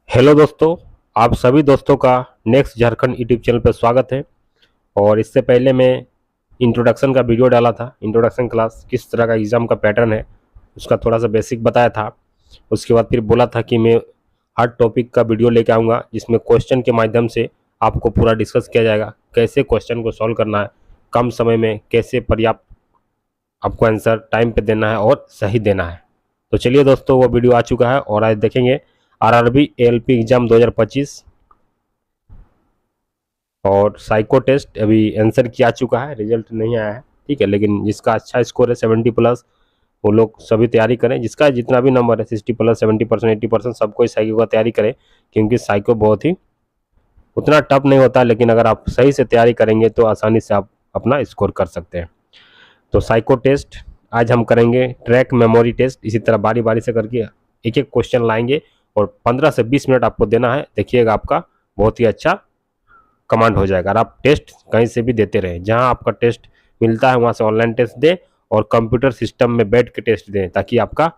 Hello दोस्तों, आप सभी दोस्तों का नेक्स्ट झारखंड यूट्यूब चैनल पर स्वागत है। और इससे पहले मैं इंट्रोडक्शन का वीडियो डाला था। इंट्रोडक्शन क्लास किस तरह का एग्ज़ाम का पैटर्न है उसका थोड़ा सा बेसिक बताया था। उसके बाद फिर बोला था कि मैं हर टॉपिक का वीडियो लेके आऊँगा जिसमें क्वेश्चन के माध्यम से आपको पूरा डिस्कस किया जाएगा, कैसे क्वेश्चन को सॉल्व करना है, कम समय में कैसे पर्याप्त आपको आंसर टाइम पे देना है और सही देना है। तो चलिए दोस्तों, वो वीडियो आ चुका है और आज देखेंगे आरआरबी एएलपी एग्जाम 2025 और साइको टेस्ट अभी आंसर किया चुका है, रिजल्ट नहीं आया है। ठीक है, लेकिन जिसका अच्छा स्कोर है 70+, वो लोग सभी तैयारी करें। जिसका जितना भी नंबर है 60+, 70%, 80%, सबको साइको का तैयारी करें, क्योंकि साइको बहुत ही उतना टफ नहीं होता, लेकिन अगर आप सही से तैयारी करेंगे तो आसानी से आप अपना स्कोर कर सकते हैं। तो साइको टेस्ट आज हम करेंगे, ट्रैक मेमोरी टेस्ट। इसी तरह बारी बारी से करके एक एक क्वेश्चन लाएंगे और 15 से 20 मिनट आपको देना है। देखिएगा, आपका बहुत ही अच्छा कमांड हो जाएगा। और आप टेस्ट कहीं से भी देते रहें, जहां आपका टेस्ट मिलता है वहां से ऑनलाइन टेस्ट दें और कंप्यूटर सिस्टम में बैठ के टेस्ट दें, ताकि आपका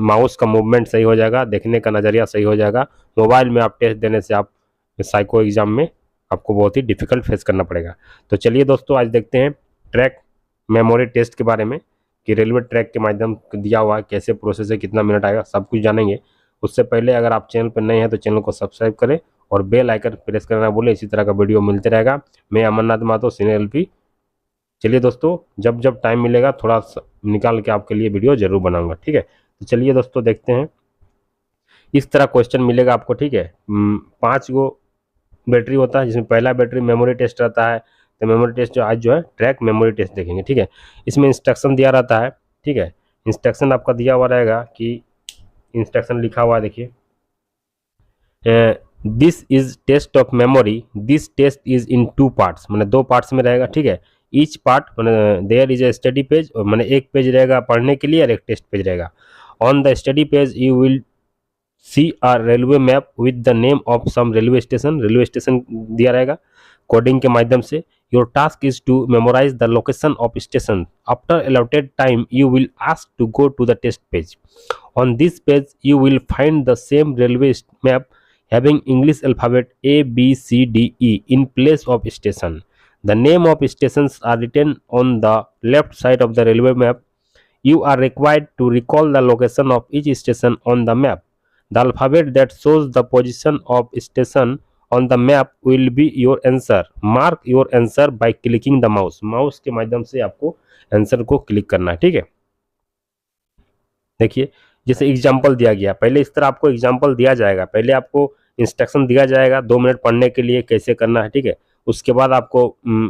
माउस का मूवमेंट सही हो जाएगा, देखने का नज़रिया सही हो जाएगा। मोबाइल में आप टेस्ट देने से आप साइको एग्जाम में आपको बहुत ही डिफिकल्ट फेस करना पड़ेगा। तो चलिए दोस्तों, आज देखते हैं ट्रैक मेमोरी टेस्ट के बारे में, कि रेलवे ट्रैक के माध्यम दिया हुआ है, कैसे प्रोसेस है, कितना मिनट आएगा, सब कुछ जानेंगे। उससे पहले अगर आप चैनल पर नए हैं तो चैनल को सब्सक्राइब करें और बेल आइकन प्रेस करना भूलें। इसी तरह का वीडियो मिलते रहेगा। मैं अमरनाथ मातो, सीनियर एलपी। चलिए दोस्तों, जब जब टाइम मिलेगा थोड़ा निकाल के आपके लिए वीडियो जरूर बनाऊंगा। ठीक है, तो चलिए दोस्तों देखते हैं। इस तरह क्वेश्चन मिलेगा आपको। ठीक है, 5 गो बैटरी होता है, जिसमें पहला बैटरी मेमोरी टेस्ट रहता है। तो मेमोरी टेस्ट जो आज जो है ट्रैक मेमोरी टेस्ट देखेंगे। ठीक है, इसमें इंस्ट्रक्शन दिया रहता है। ठीक है, इंस्ट्रक्शन आपका दिया हुआ रहेगा कि इंस्ट्रक्शन लिखा हुआ है, देखिए, this is test of memory, this test is in 2 parts, मैंने 2 पार्ट्स में रहेगा। ठीक है, ईच पार्ट मैंने there is a study page, और मैंने एक पेज रहेगा पढ़ने के लिए और एक टेस्ट पेज रहेगा। On the study page you will see a railway map with the name of some railway station, railway station दिया रहेगा कोडिंग के माध्यम से। Your task is to memorise the location of station. After allotted time you will ask to go to the test page. On this page you will find the same railway map having English alphabet A, B, C, D, E in place of station. The name of stations are written on the left side of the railway map. You are required to recall the location of each station on the map. The alphabet that shows the position of station on the map will be your answer. Mark your answer by clicking the mouse. Mouse के माध्यम से आपको answer को click करना है। ठीक है, देखिए, जैसे एग्जाम्पल दिया गया, पहले इस तरह आपको एग्जाम्पल दिया जाएगा। पहले आपको इंस्ट्रक्शन दिया जाएगा 2 मिनट पढ़ने के लिए कैसे करना है। ठीक है, उसके बाद आपको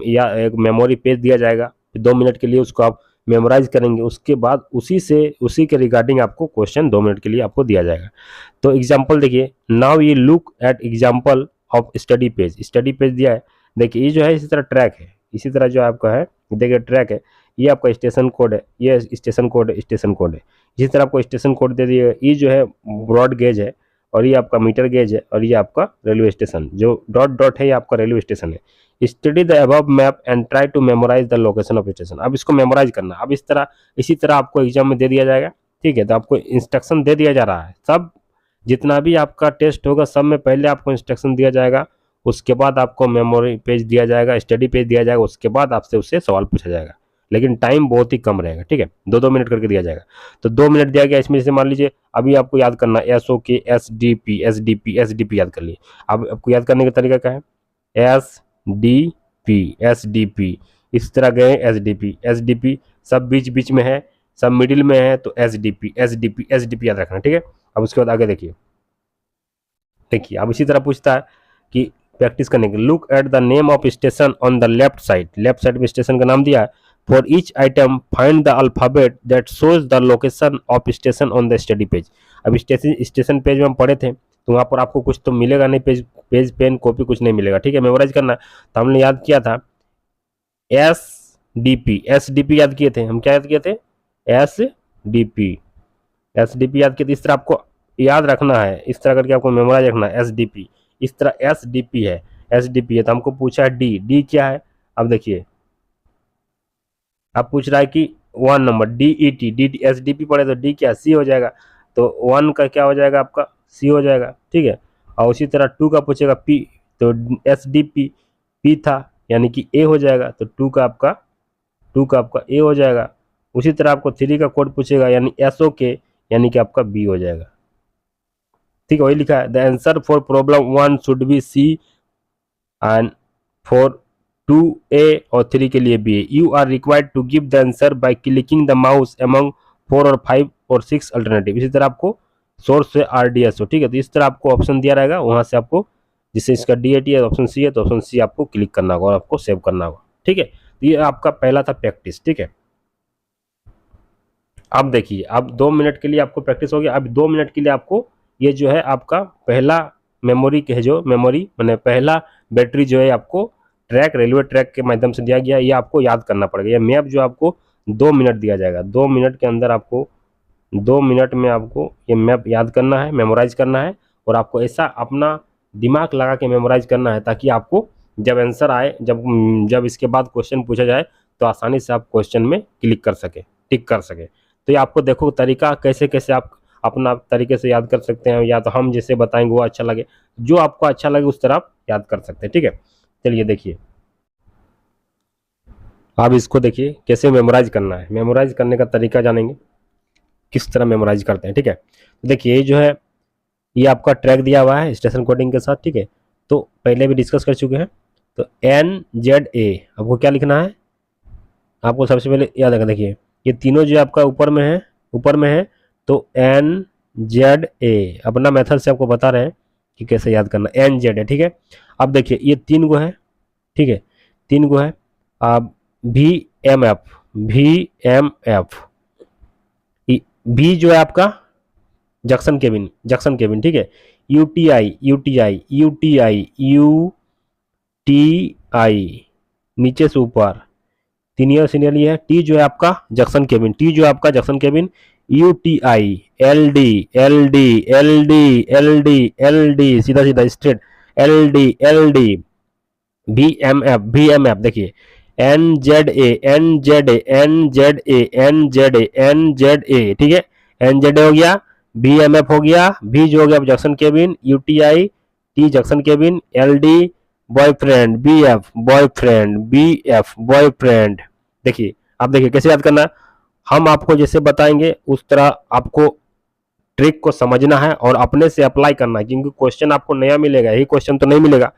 या एक मेमोरी पेज दिया जाएगा, 2 मिनट के लिए उसको आप मेमोराइज करेंगे। उसके बाद उसी के रिगार्डिंग आपको क्वेश्चन 2 मिनट के लिए आपको दिया जाएगा। तो एग्जाम्पल देखिए, नाउ ये look at example of study page. Study page दिया है, देखिए, ये जो है इसी तरह ट्रैक है, इसी तरह जो आपका है, देखिए ट्रैक है, ये आपका स्टेशन कोड है, ये स्टेशन कोड है, स्टेशन कोड है। इसी तरह आपको स्टेशन कोड दे दिए। ये जो है ब्रॉड गेज है और ये आपका मीटर गेज है और ये आपका रेलवे स्टेशन, जो डॉट डॉट है ये आपका रेलवे स्टेशन है। Study the above map and try to memorise the location of station. अब इसको मेमोराइज करना। अब इसी तरह आपको एग्जाम में दे दिया जाएगा। ठीक है, तो आपको इंस्ट्रक्शन दे दिया जा रहा है। सब जितना भी आपका टेस्ट होगा सब में पहले आपको इंस्ट्रक्शन दिया जाएगा, उसके बाद आपको मेमोरी पेज दिया जाएगा, स्टडी पेज दिया जाएगा, उसके बाद आपसे उससे सवाल पूछा जाएगा। लेकिन टाइम बहुत ही कम रहेगा। ठीक है, 2-2 मिनट करके दिया जाएगा। तो 2 मिनट दिया गया, इसमें जैसे मान लीजिए अभी आपको याद करना SOK, SDP, SDP, SDP याद कर लिए। अब आपको याद करने का तरीका क्या है, SDP, SDP, इस तरह गए SDP, SDP, सब बीच बीच में है, सब मिडिल में है, तो SDP, SDP, SDP याद रखना। ठीक है, अब उसके बाद आगे देखिए, अब इसी तरह पूछता है कि प्रैक्टिस करने के, look at the name of station on the left side, left side में स्टेशन का नाम दिया है। For each item find the alphabet that shows the location of station on the study page. अब स्टेशन पेज में हम पढ़े थे, तो वहाँ पर आपको कुछ तो मिलेगा नहीं, पेज पेन कॉपी कुछ नहीं मिलेगा। ठीक है, मेमोराइज करना। तो हमने याद किया था SDP याद किए थे हम। क्या याद किए थे, SDP याद किए थे। इस तरह आपको याद रखना है, इस तरह करके आपको मेमोराइज रखना है। SDP, इस तरह SDP है, तो हमको पूछा है डी क्या है। अब देखिए, अब पूछ रहा है कि 1 नंबर DET, SDP पढ़े तो डी क्या, C हो जाएगा। तो 1 का क्या हो जाएगा आपका, C हो जाएगा। ठीक है, और उसी तरह 2 का पूछेगा पी, तो SDP पी था यानी कि ए हो जाएगा, तो 2 का आपका ए हो जाएगा। उसी तरह आपको 3 का कोड पूछेगा यानी SOK यानी कि आपका बी हो जाएगा। ठीक है, वही लिखा है, the answer for problem 1 should be C and for 2A और 3 के लिए B. You are required to give the answer by clicking the mouse among 4 और 5 और 6 अल्टरनेटिव। इसी तरह आपको सोर्स से RDS हो, ठीक है, तो इस तरह आपको ऑप्शन दिया रहेगा, वहां से आपको जिससे इसका DAT है ऑप्शन सी है, तो ऑप्शन सी आपको क्लिक करना होगा और आपको सेव करना होगा। ठीक है, तो ये आपका पहला था प्रैक्टिस। ठीक है, अब देखिए, अब 2 मिनट के लिए आपको प्रैक्टिस हो गया। अब 2 मिनट के लिए आपको ये जो है आपका पहला मेमोरी के जो मेमोरी मैंने पहला बैटरी जो है आपको ट्रैक रेलवे ट्रैक के माध्यम से दिया गया, ये आपको याद करना पड़ेगा। ये मैप जो आपको 2 मिनट दिया जाएगा, 2 मिनट के अंदर आपको 2 मिनट में आपको ये मैप याद करना है, मेमोराइज करना है, और आपको ऐसा अपना दिमाग लगा के मेमोराइज करना है ताकि आपको जब आंसर आए, जब इसके बाद क्वेश्चन पूछा जाए तो आसानी से आप क्वेश्चन में क्लिक कर सके, टिक कर सके। तो ये आपको देखो तरीका कैसे कैसे आप अपना तरीके से याद कर सकते हैं, या तो हम जैसे बताएंगे वो अच्छा लगे, जो आपको अच्छा लगे उस तरह आप याद कर सकते हैं। ठीक है, चलिए देखिए, आप इसको देखिए कैसे मेमोराइज करना है। मेमोराइज करने का तरीका जानेंगे, किस तरह मेमोराइज करते हैं। ठीक है, तो देखिए ये जो है ये आपका ट्रैक दिया हुआ है स्टेशन कोडिंग के साथ। ठीक है, तो पहले भी डिस्कस कर चुके हैं। तो NZA आपको क्या लिखना है, आपको सबसे पहले याद रखना। देखिए ये तीनों जो आपका ऊपर में है, तो NZA अपना मेथड से आपको बता रहे हैं कि कैसे याद करना, NZA। ठीक है, अब देखिए ये 3 गो है, ठीक है, 3 गो है। अब VMF भी जो है आपका जंक्शन केबिन। ठीक है, UTI नीचे से ऊपर सीनियर सीनियरली है। टी जो है आपका जंक्शन केबिन, UTI LD सीधा सीधा स्ट्रेट LD VMF देखिए NZA। ठीक है, NZA हो गया, VMF हो गया, V जो हो गया junction cabin, UTI T junction cabin, LD boyfriend, BF boyfriend. देखिए आप देखिए कैसे याद करना है, हम आपको जैसे बताएंगे उस तरह आपको ट्रिक को समझना है और अपने से अप्लाई करना है, क्योंकि क्वेश्चन आपको नया मिलेगा, यही क्वेश्चन तो नहीं मिलेगा,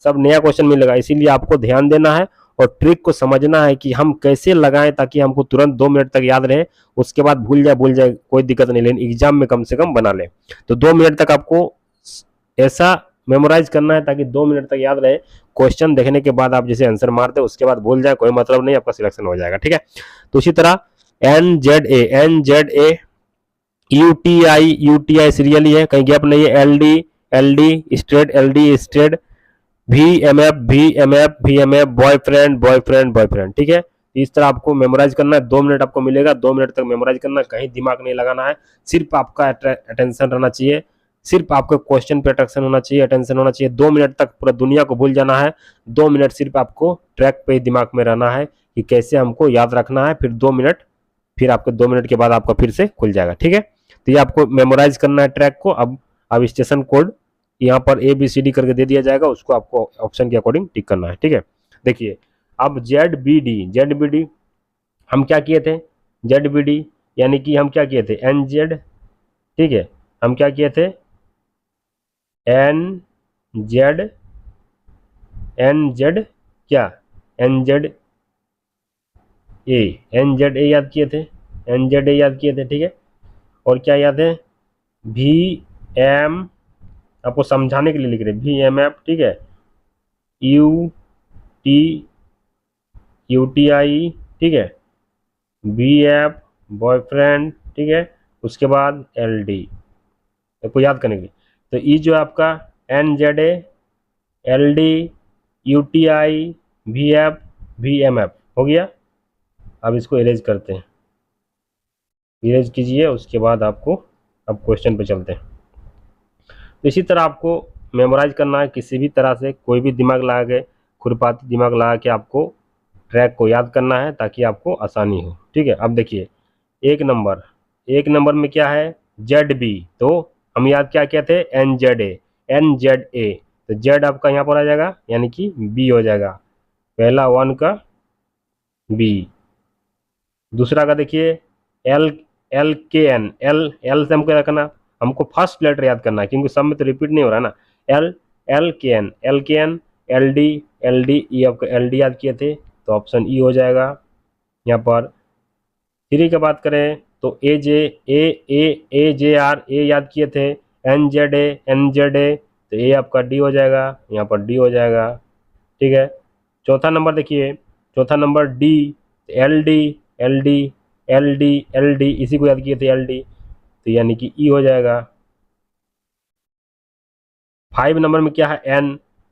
सब नया क्वेश्चन मिलेगा। इसीलिए आपको ध्यान देना है और ट्रिक को समझना है कि हम कैसे लगाएं ताकि हमको तुरंत 2 मिनट तक याद रहे, उसके बाद भूल जाए कोई दिक्कत नहीं, लेकिन एग्जाम में कम से कम बना ले। तो 2 मिनट तक आपको ऐसा मेमोराइज करना है ताकि 2 मिनट तक याद रहे। क्वेश्चन देखने के बाद आप जैसे आंसर मारते हैं उसके बाद भूल जाए कोई मतलब नहीं, आपका सिलेक्शन हो जाएगा। ठीक है, तो इसी तरह NZA UTI सीरियली है, कहीं गैप नहीं है, LD स्ट्रेट VMF बॉयफ्रेंड। ठीक है, इस तरह आपको मेमोराइज करना है। 2 मिनट आपको मिलेगा, 2 मिनट तक मेमोराइज करना है, कहीं दिमाग नहीं लगाना है, सिर्फ आपका अटेंशन रहना चाहिए, सिर्फ आपको क्वेश्चन पे अटेंशन होना चाहिए। 2 मिनट तक पूरा दुनिया को भूल जाना है, 2 मिनट सिर्फ आपको ट्रैक पे दिमाग में रहना है कि कैसे हमको याद रखना है। फिर 2 मिनट, फिर आपको 2 मिनट के बाद आपका फिर से खुल जाएगा। ठीक है, तो ये आपको मेमोराइज करना है ट्रैक को। अब स्टेशन कोड यहाँ पर ABCD करके दे दिया जाएगा, उसको आपको ऑप्शन के अकॉर्डिंग टिक करना है। ठीक है, देखिए अब ZBD हम क्या किए थे, ZBD यानी कि हम क्या किए थे NZ। ठीक है, हम क्या किए थे NZ क्या NZA याद किए थे, ठीक है, और क्या याद है VM, आपको समझाने के लिए लिख रहे VMF। ठीक है, UTI ठीक है, BF बॉयफ्रेंड। ठीक है, उसके बाद LD आपको याद करने के लिए। तो ये जो आपका NZA LD UTI VF VMF हो गया। अब इसको इरेज करते हैं, इरेज कीजिए, उसके बाद आपको अब क्वेश्चन पे चलते हैं। तो इसी तरह आपको मेमोराइज करना है, किसी भी तरह से कोई भी दिमाग लगा के, खुरपाती दिमाग लगा के आपको ट्रैक को याद करना है ताकि आपको आसानी हो। ठीक है, अब देखिए एक नंबर में क्या है ZB, तो हम याद क्या थे NZA, तो Z आपका यहाँ पर आ जाएगा यानी कि B हो जाएगा, पहला 1 का B। दूसरा का देखिए LKN, L से हमको क्या रखना, हमको फर्स्ट लेटर याद करना है क्योंकि सब में तो रिपीट नहीं हो रहा ना। LKN LD ये आपका LD याद किए थे तो ऑप्शन E हो जाएगा यहाँ पर। 3 की बात करें तो AJR A याद किए थे, NZA तो A आपका D हो जाएगा, यहाँ पर D हो जाएगा, ठीक है। चौथा नंबर देखिए, चौथा नंबर D, LD इसी को याद किए थे LD, तो यानी कि E हो जाएगा। 5 नंबर में क्या है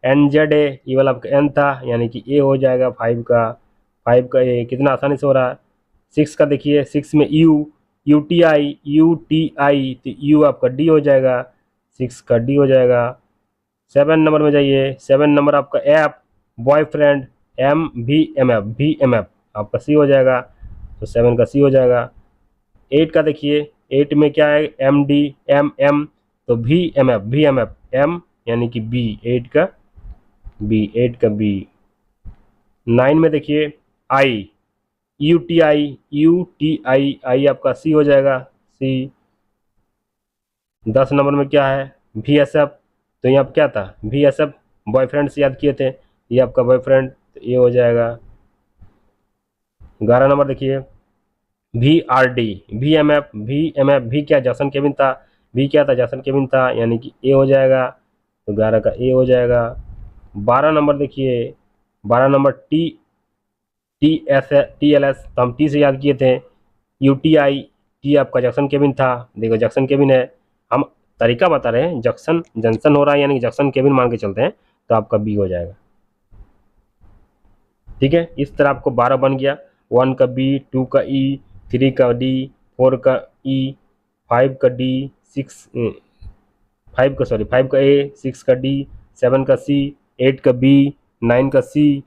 NZA, ये वाला आपका N था यानी कि A हो जाएगा 5 का A, कितना आसानी से हो रहा है। 6 का देखिए, 6 में UTI तो U आपका D हो जाएगा, 6 का D हो जाएगा। 7 नंबर में जाइए, 7 नंबर आपका ऐप बॉयफ्रेंड VMF आपका C हो जाएगा, तो 7 का C हो जाएगा। 8 का देखिए, 8 में क्या है MD MM तो VMF M यानी कि B, 8 का B। 9 में देखिए UTI आपका C हो जाएगा, C। 10 नंबर में क्या है VSF, तो यहाँ क्या था VSF बॉयफ्रेंड से याद किए थे, ये आपका बॉयफ्रेंड तो ये हो जाएगा। 11 नंबर देखिए VRD VMF भी क्या जैसन केविन था, भी क्या था जैसन केविन था यानी कि A हो जाएगा, तो 11 का A हो जाएगा। 12 नंबर देखिए, 12 नंबर TLS तो हम T से याद किए थे, UTI T आपका जंक्शन केबिन था, देखो जंक्शन केबिन है, हम तरीका बता रहे हैं, जंक्शन हो रहा है यानी कि जंक्शन केबिन मान के चलते हैं, तो आपका B हो जाएगा, ठीक है। इस तरह आपको 12 बन गया, 1 का B, 2 का E, 3 का D, 4 का E, 5 का D, 5 का A, 6 का D, 7 का C, 8 का B, 9 का C,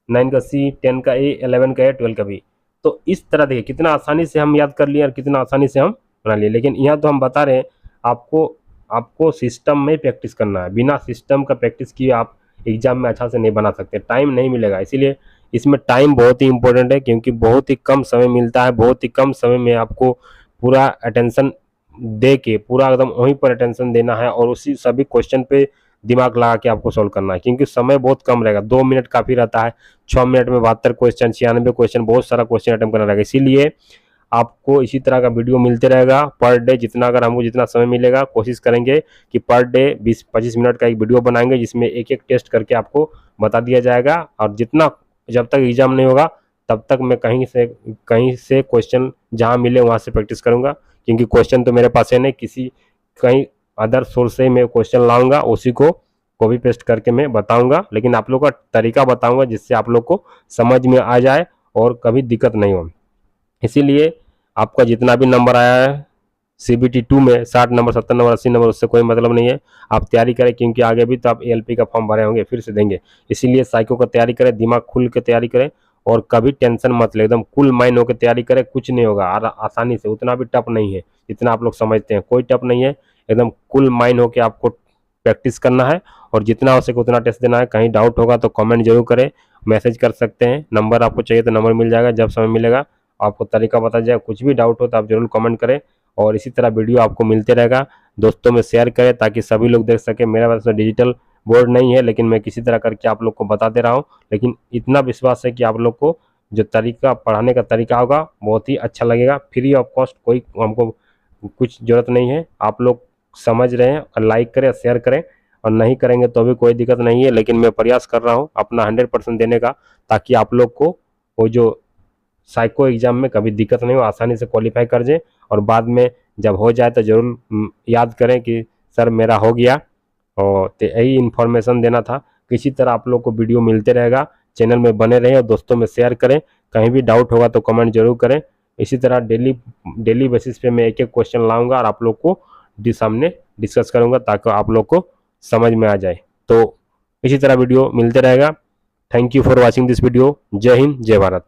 10 का A, 11 का A, 12 का B। तो इस तरह देखिए कितना आसानी से हम याद कर लिए और कितना आसानी से हम बना लिए। लेकिन यहाँ तो हम बता रहे हैं आपको सिस्टम में प्रैक्टिस करना है, बिना सिस्टम का प्रैक्टिस किए आप एग्जाम में अच्छा से नहीं बना सकते, टाइम नहीं मिलेगा। इसीलिए इसमें टाइम बहुत ही इंपॉर्टेंट है क्योंकि बहुत ही कम समय मिलता है, बहुत ही कम समय में आपको पूरा अटेंशन दे के पूरा एकदम वहीं पर अटेंशन देना है और उसी सभी क्वेश्चन पे दिमाग लगा के आपको सॉल्व करना है क्योंकि समय बहुत कम रहेगा, 2 मिनट काफ़ी रहता है, 6 मिनट में 72 क्वेश्चन 96 क्वेश्चन बहुत सारा क्वेश्चन अटेम्प्ट करना रहेगा। इसीलिए आपको इसी तरह का वीडियो मिलते रहेगा पर डे, अगर हमको जितना समय मिलेगा कोशिश करेंगे कि पर डे 20-25 मिनट का एक वीडियो बनाएंगे जिसमें एक एक टेस्ट करके आपको बता दिया जाएगा। और जब तक एग्जाम नहीं होगा तब तक मैं कहीं से क्वेश्चन जहाँ मिले वहाँ से प्रैक्टिस करूँगा क्योंकि क्वेश्चन तो मेरे पास है नहीं, कहीं अदर सोर्स से मैं क्वेश्चन लाऊंगा, उसी को कॉपी पेस्ट करके मैं बताऊंगा, लेकिन आप लोग का तरीका बताऊंगा जिससे आप लोग को समझ में आ जाए और कभी दिक्कत नहीं हो। इसीलिए आपका जितना भी नंबर आया है CBT 2 में 60 नंबर 70 नंबर 80 नंबर उससे कोई मतलब नहीं है, आप तैयारी करें क्योंकि आगे भी तो आप ALP का फॉर्म भरे होंगे फिर से देंगे। इसीलिए साइको का तैयारी करें, दिमाग खुल के तैयारी करें और कभी टेंशन मत ले, एकदम कूल माइंड होकर तैयारी करें, कुछ नहीं होगा आसानी से, उतना भी टफ नहीं है जितना आप लोग समझते हैं, कोई टफ नहीं है, एकदम कूल माइंड होकर आपको प्रैक्टिस करना है और जितना हो सके उतना टेस्ट देना है। कहीं डाउट होगा तो कमेंट जरूर करें, मैसेज कर सकते हैं, नंबर आपको चाहिए तो नंबर मिल जाएगा, जब समय मिलेगा आपको तरीका बता जाएगा। कुछ भी डाउट हो तो आप जरूर कमेंट करें और इसी तरह वीडियो आपको मिलते रहेगा, दोस्तों में शेयर करें ताकि सभी लोग देख सकें। मेरा पास डिजिटल बोर्ड नहीं है लेकिन मैं किसी तरह करके आप लोग को बता दे रहा हूँ, लेकिन इतना विश्वास है कि आप लोग को जो तरीका पढ़ाने का तरीका होगा बहुत ही अच्छा लगेगा। फ्री ऑफ कॉस्ट, कोई हमको कुछ ज़रूरत नहीं है, आप लोग समझ रहे हैं और लाइक करें शेयर करें, और नहीं करेंगे तो भी कोई दिक्कत नहीं है, लेकिन मैं प्रयास कर रहा हूँ अपना 100% देने का ताकि आप लोग को वो जो साइको एग्जाम में कभी दिक्कत नहीं हो, आसानी से क्वालिफाई कर जाए और बाद में जब हो जाए तो ज़रूर याद करें कि सर मेरा हो गया। और तो यही इन्फॉर्मेशन देना था। किसी तरह आप लोग को वीडियो मिलते रहेगा, चैनल में बने रहें और दोस्तों में शेयर करें। कहीं भी डाउट होगा तो कमेंट जरूर करें। इसी तरह डेली बेसिस पे मैं एक एक क्वेश्चन लाऊंगा और आप लोग को सामने डिस्कस करूंगा ताकि आप लोग को समझ में आ जाए। तो इसी तरह वीडियो मिलते रहेगा। Thank you for watching this video. जय हिंद, जय भारत।